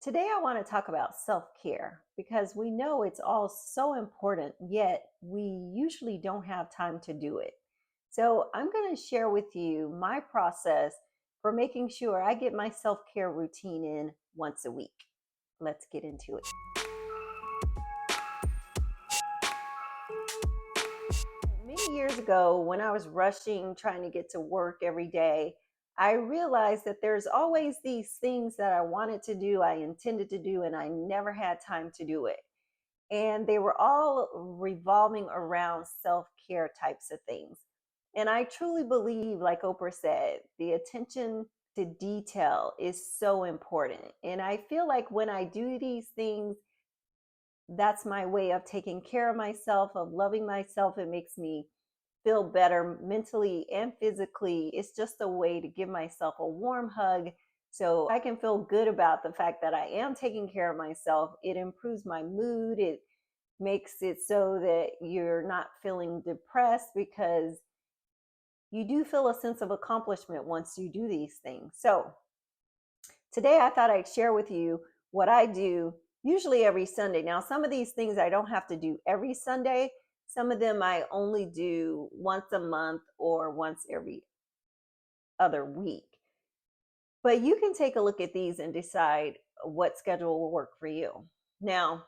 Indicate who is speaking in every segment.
Speaker 1: Today, I want to talk about self care because we know it's all so important, yet we usually don't have time to do it. So, I'm going to share with you my process for making sure I get my self care routine in once a week. Let's get into it. Many years ago, when I was rushing, trying to get to work every day, I realized that there's always these things that I wanted to do, I intended to do, and I never had time to do it. And they were all revolving around self care types of things. And I truly believe, like Oprah said, the attention to detail is so important. And I feel like when I do these things, that's my way of taking care of myself, of loving myself. It makes me feel better mentally and physically. It's just a way to give myself a warm hug so I can feel good about the fact that I am taking care of myself. It improves my mood. It makes it so that you're not feeling depressed because you do feel a sense of accomplishment once you do these things. So, today I thought I'd share with you what I do usually every Sunday. Now, some of these things I don't have to do every Sunday. Some of them I only do once a month or once every other week. But you can take a look at these and decide what schedule will work for you. Now,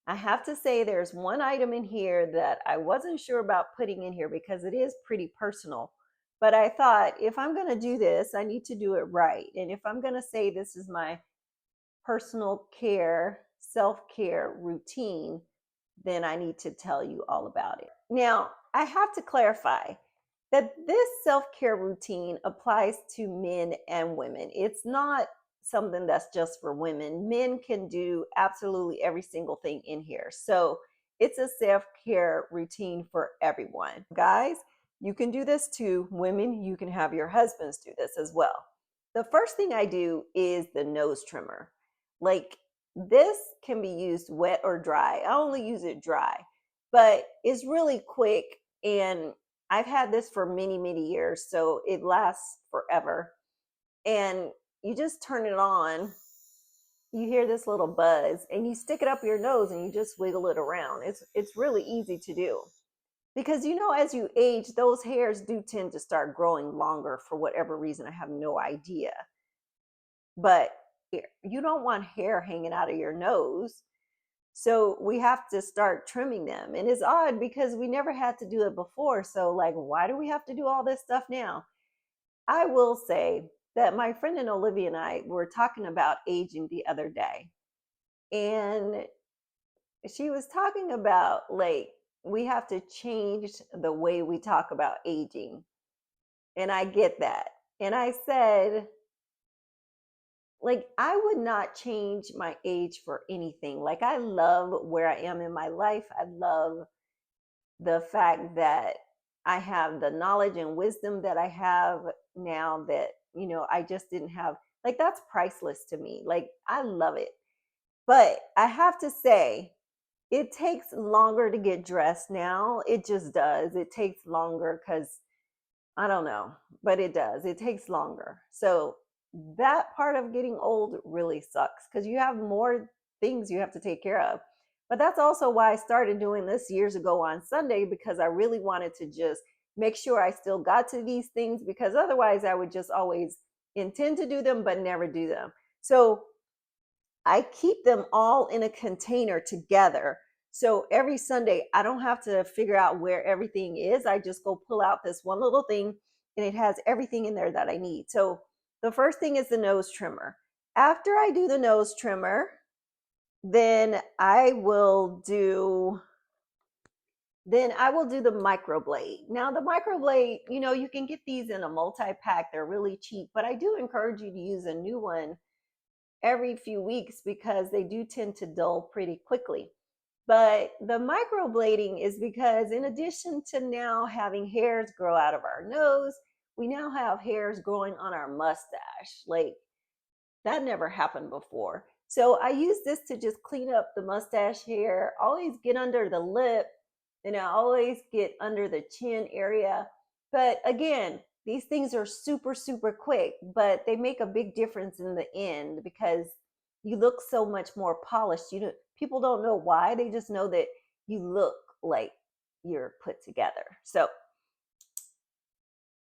Speaker 1: I have to say there's one item in here that I wasn't sure about putting in here because it is pretty personal. But I thought if I'm going to do this, I need to do it right. And if I'm going to say this is my personal care, self care routine, then I need to tell you all about it. Now, I have to clarify that this self care routine applies to men and women. It's not something that's just for women. Men can do absolutely every single thing in here. So it's a self care routine for everyone. Guys, you can do this too. Women, you can have your husbands do this as well. The first thing I do is the nose trimmer. Like, this can be used wet or dry. I only use it dry, but it's really quick, and I've had this for many, many years, so it lasts forever. And you just turn it on, you hear this little buzz, and you stick it up your nose and you just wiggle it around. It's really easy to do. Because as you age, those hairs do tend to start growing longer for whatever reason. I have no idea. But you don't want hair hanging out of your nose. So we have to start trimming them. And it's odd because we never had to do it before. So, like, why do we have to do all this stuff now? I will say that my friend and Olivia and I were talking about aging the other day. And she was talking about, like, we have to change the way we talk about aging. And I get that. And I said, like, I would not change my age for anything. Like, I love where I am in my life. I love the fact that I have the knowledge and wisdom that I have now that, I just didn't have. Like, that's priceless to me. Like, I love it. But I have to say, it takes longer to get dressed now. It just does. It takes longer because I don't know, but it does. It takes longer. So that part of getting old really sucks because you have more things you have to take care of. But that's also why I started doing this years ago on Sunday, because I really wanted to just make sure I still got to these things, because otherwise I would just always intend to do them but never do them. So I keep them all in a container together. So every Sunday, I don't have to figure out where everything is. I just go pull out this one little thing and it has everything in there that I need. So the first thing is the nose trimmer. After I do the nose trimmer, then I will do the microblade. Now the microblade, you can get these in a multi-pack. They're really cheap, but I do encourage you to use a new one every few weeks because they do tend to dull pretty quickly. But the microblading is because, in addition to now having hairs grow out of our nose, we now have hairs growing on our mustache. Like, that never happened before. So I use this to just clean up the mustache hair, always get under the lip, and I always get under the chin area. But again, these things are super, super quick, but they make a big difference in the end because you look so much more polished. People don't know why, they just know that you look like you're put together. So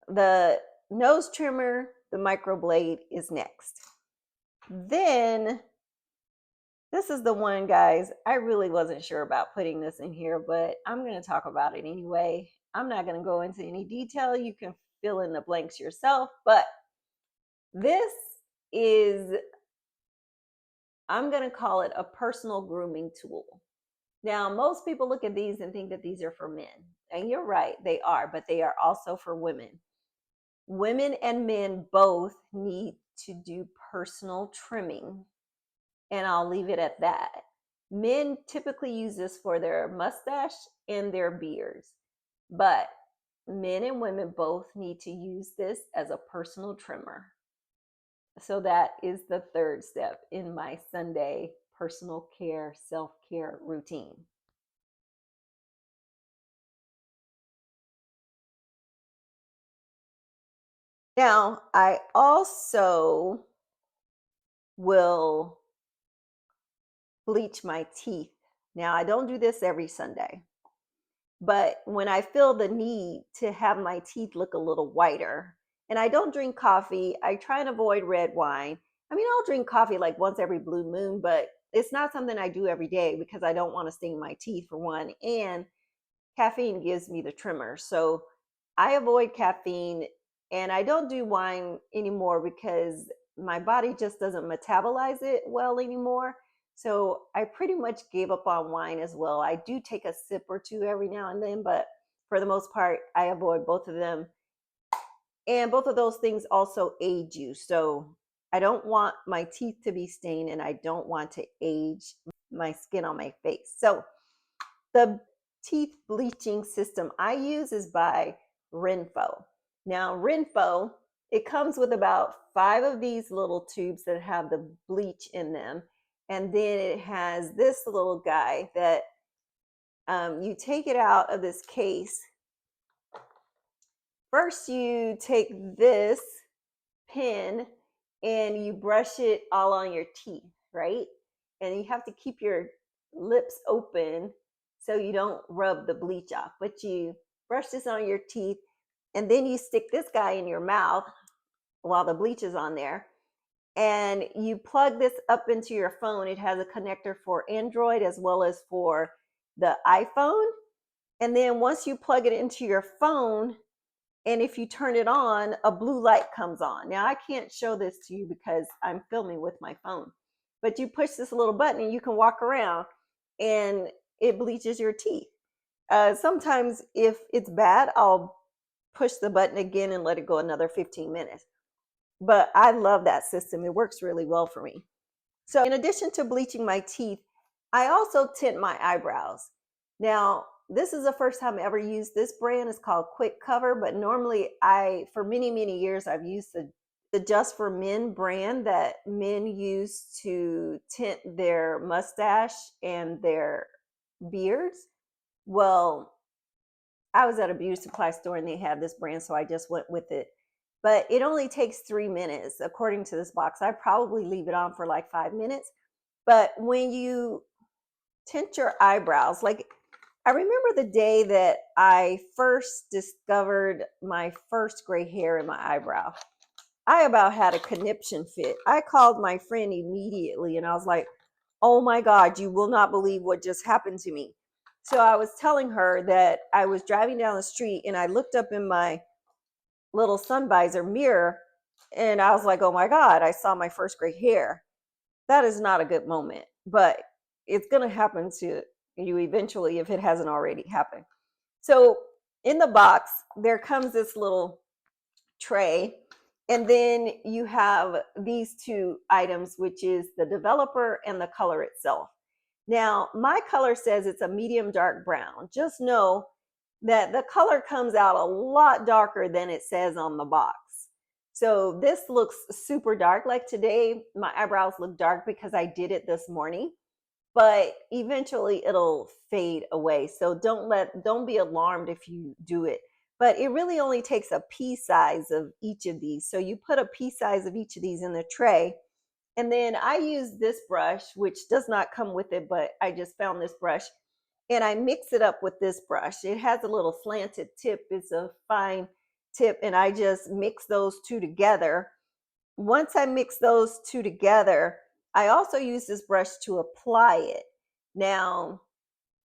Speaker 1: the nose trimmer, the microblade is next. Then this is the one, guys, I really wasn't sure about putting this in here, but I'm going to talk about it anyway. I'm not going to go into any detail. You can fill in the blanks yourself, but this is, I'm going to call it a personal grooming tool. Now, most people look at these and think that these are for men. And you're right, they are, but they are also for women. Women and men both need to do personal trimming, and I'll leave it at that. Men typically use this for their mustache and their beards, but men and women both need to use this as a personal trimmer. So that is the third step in my Sunday personal care, self-care routine. Now, I also will bleach my teeth. Now, I don't do this every Sunday, but when I feel the need to have my teeth look a little whiter, and I don't drink coffee, I try and avoid red wine. I mean, I'll drink coffee like once every blue moon, but it's not something I do every day because I don't want to sting my teeth, for one. And caffeine gives me the tremor. So I avoid caffeine, and I don't do wine anymore because my body just doesn't metabolize it well anymore. So I pretty much gave up on wine as well. I do take a sip or two every now and then, but for the most part, I avoid both of them. And both of those things also age you. So I don't want my teeth to be stained, and I don't want to age my skin on my face. So the teeth bleaching system I use is by Renfo. Now, Renfo, it comes with about 5 of these little tubes that have the bleach in them. And then it has this little guy that you take it out of this case. First, you take this pen and you brush it all on your teeth, right? And you have to keep your lips open so you don't rub the bleach off. But you brush this on your teeth, and then you stick this guy in your mouth while the bleach is on there. And you plug this up into your phone. It has a connector for Android as well as for the iPhone. And then once you plug it into your phone, and if you turn it on, a blue light comes on. Now, I can't show this to you because I'm filming with my phone, but you push this little button and you can walk around and it bleaches your teeth. Sometimes if it's bad, I'll push the button again and let it go another 15 minutes. But I love that system. It works really well for me. So in addition to bleaching my teeth, I also tint my eyebrows. Now, this is the first time I ever used this brand. It's called Quick Cover, but normally for many, many years, I've used the Just for Men brand that men use to tint their mustache and their beards. Well, I was at a beauty supply store and they had this brand, so I just went with it. But it only takes 3 minutes, according to this box. I probably leave it on for like 5 minutes. But when you tint your eyebrows, like I remember the day that I first discovered my first gray hair in my eyebrow. I about had a conniption fit. I called my friend immediately and I was like, oh my God, you will not believe what just happened to me. So I was telling her that I was driving down the street and I looked up in my little sun visor mirror and I was like, oh my God, I saw my first gray hair. That is not a good moment, but it's going to happen to you eventually if it hasn't already happened. So in the box, there comes this little tray, and then you have these 2 items, which is the developer and the color itself. Now, my color says it's a medium dark brown. Just know that the color comes out a lot darker than it says on the box. So this looks super dark. Like today, my eyebrows look dark because I did it this morning, but eventually it'll fade away. So don't be alarmed if you do it. But it really only takes a pea size of each of these. So you put a pea size of each of these in the tray, And then I use this brush, which does not come with it, but I just found this brush and I mix it up with this brush. It has a little slanted tip, it's a fine tip, and I just mix those two together. Once I mix those two together, I also use this brush to apply it. Now,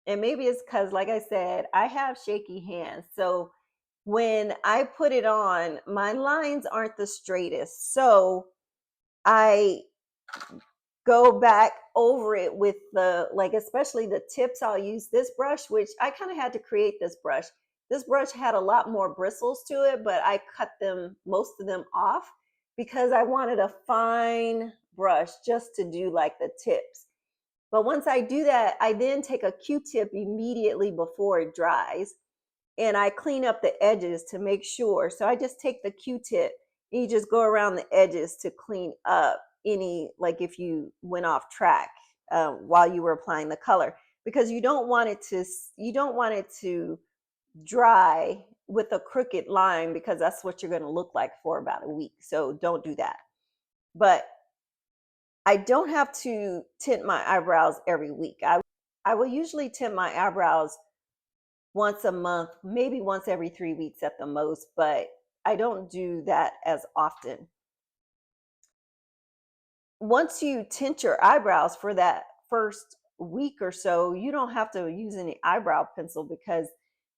Speaker 1: and maybe it's because, like I said, I have shaky hands. So when I put it on, my lines aren't the straightest. So I go back over it with the, like, especially the tips. I'll use this brush, which I kind of had to create this brush. This brush had a lot more bristles to it, but I cut them, most of them off, because I wanted a fine brush just to do like the tips. But once I do that, I then take a Q-tip immediately before it dries and I clean up the edges to make sure. So I just take the Q-tip and you just go around the edges to clean up any, like if you went off track while you were applying the color, because you don't want it to dry with a crooked line, because that's what you're going to look like for about a week. So don't do that. But I don't have to tint my eyebrows every week. I will usually tint my eyebrows once a month, maybe once every 3 weeks at the most, but I don't do that as often. Once you tint your eyebrows for that first week or so, you don't have to use any eyebrow pencil because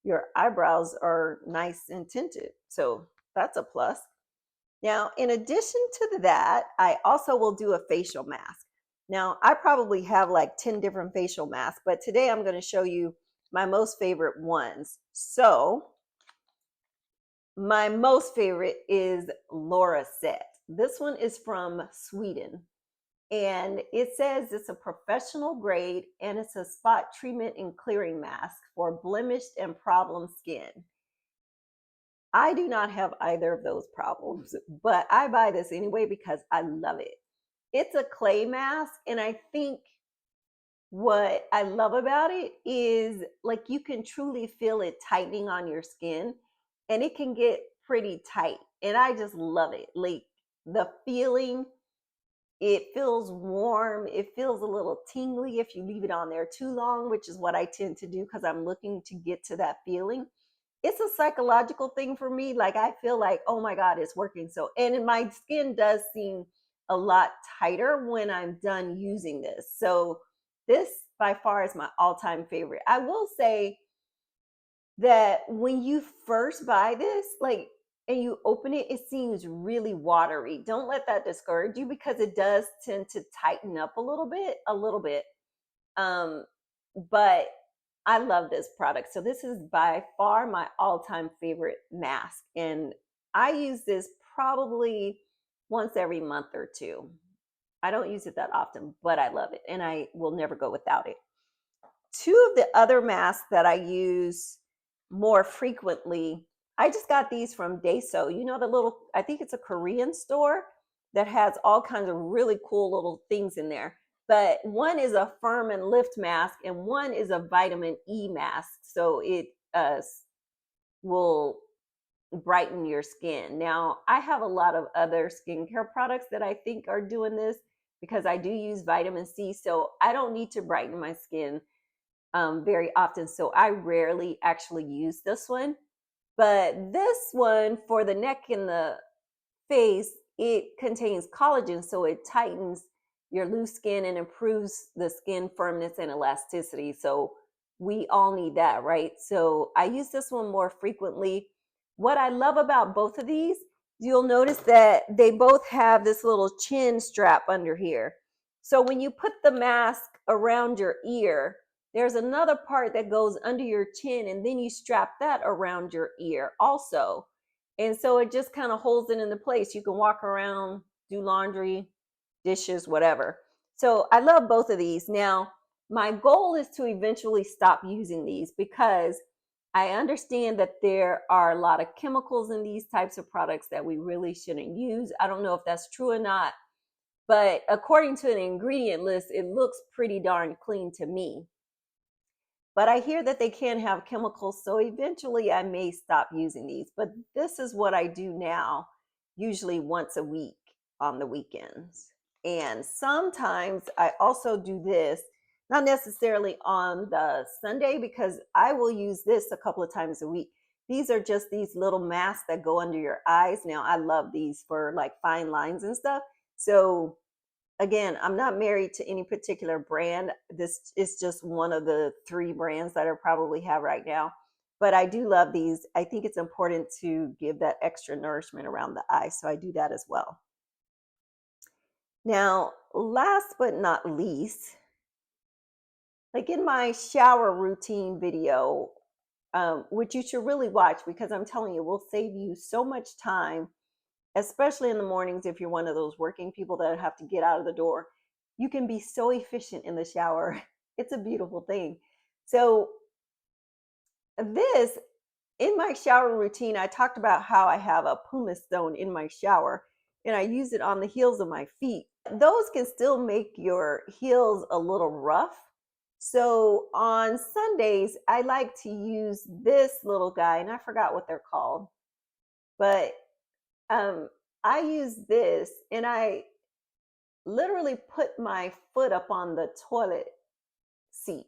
Speaker 1: your eyebrows are nice and tinted. So that's a plus. Now, in addition to that, I also will do a facial mask. Now, I probably have like 10 different facial masks, but today I'm going to show you my most favorite ones. So, my most favorite is Laura Set. This one is from Sweden. And it says it's a professional grade and it's a spot treatment and clearing mask for blemished and problem skin. I do not have either of those problems, but I buy this anyway because I love it. It's a clay mask, and I think what I love about it is like you can truly feel it tightening on your skin, and it can get pretty tight. And I just love it. Like the feeling, it feels warm, it feels a little tingly if you leave it on there too long, which is what I tend to do because I'm looking to get to that feeling. It's a psychological thing for me. Like I feel like, oh my God, it's working. So, and my skin does seem a lot tighter when I'm done using this. So this by far is my all-time favorite. I will say that when you first buy this, like, and you open it, it seems really watery. Don't let that discourage you because it does tend to tighten up a little bit. Um, but I love this product. So this is by far my all-time favorite mask. And I use this probably once every month or two. I don't use it that often, but I love it and I will never go without it. Two of the other masks that I use more frequently, I just got these from Daiso. You know, the little, I think it's a Korean store that has all kinds of really cool little things in there. But one is a firm and lift mask, and one is a vitamin E mask. So it will brighten your skin. Now, I have a lot of other skincare products that I think are doing this because I do use vitamin C. So I don't need to brighten my skin very often. So I rarely actually use this one. But this one for the neck and the face, it contains collagen, so it tightens your loose skin and improves the skin firmness and elasticity. So we all need that, right? So I use this one more frequently. What I love about both of these, you'll notice that they both have this little chin strap under here. So when you put the mask around your ear, there's another part that goes under your chin, and then you strap that around your ear also. And so it just kind of holds it into place. You can walk around, do laundry, dishes, whatever. So I love both of these. Now, my goal is to eventually stop using these because I understand that there are a lot of chemicals in these types of products that we really shouldn't use. I don't know if that's true or not, but according to an ingredient list, it looks pretty darn clean to me. But I hear that they can have chemicals, so eventually I may stop using these. But this is what I do now, usually once a week on the weekends. And sometimes I also do this, not necessarily on the Sunday, because I will use this a couple of times a week. These are just these little masks that go under your eyes. Now, I love these for like fine lines and stuff. So, again, I'm not married to any particular brand. This is just one of the three brands that I probably have right now. But I do love these. I think it's important to give that extra nourishment around the eye. So I do that as well. Now, last but not least, like in my shower routine video, which you should really watch because I'm telling you, it will save you so much time, especially in the mornings if you're one of those working people that have to get out of the door. You can be so efficient in the shower. It's a beautiful thing. So, this in my shower routine, I talked about how I have a pumice stone in my shower and I use it on the heels of my feet. Those can still make your heels a little rough. So on Sundays, I like to use this little guy, and I forgot what they're called, but um, I use this and I literally put my foot up on the toilet seat.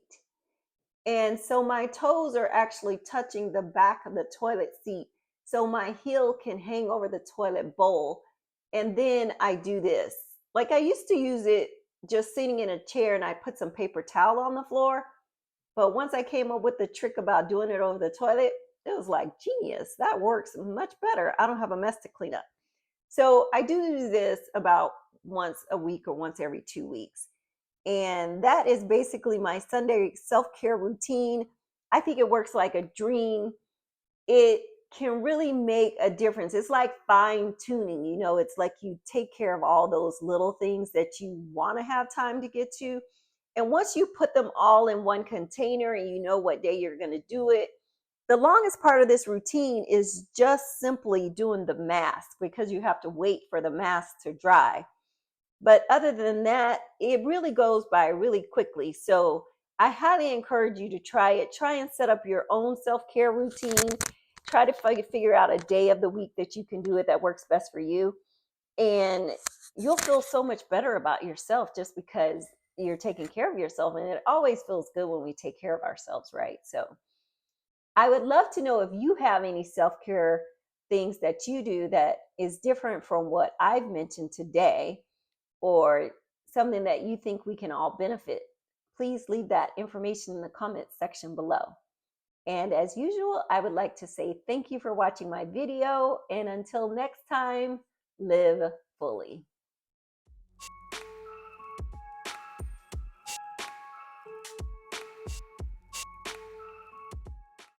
Speaker 1: And so my toes are actually touching the back of the toilet seat. So my heel can hang over the toilet bowl. And then I do this. Like I used to use it just sitting in a chair and I put some paper towel on the floor. But once I came up with the trick about doing it over the toilet, it was like genius. That works much better. I don't have a mess to clean up. So I do this about once a week or once every 2 weeks. And that is basically my Sunday self care routine. I think it works like a dream. It can really make a difference. It's like fine tuning, it's like you take care of all those little things that you want to have time to get to. And once you put them all in one container and you know what day you're going to do it, the longest part of this routine is just simply doing the mask because you have to wait for the mask to dry. But other than that, it really goes by really quickly. So I highly encourage you to try it. Try and set up your own self care routine. Try to figure out a day of the week that you can do it that works best for you. And you'll feel so much better about yourself just because you're taking care of yourself. And it always feels good when we take care of ourselves, right? So I would love to know if you have any self care things that you do that is different from what I've mentioned today or something that you think we can all benefit, please leave that information in the comments section below. And as usual, I would like to say thank you for watching my video. And until next time, live fully.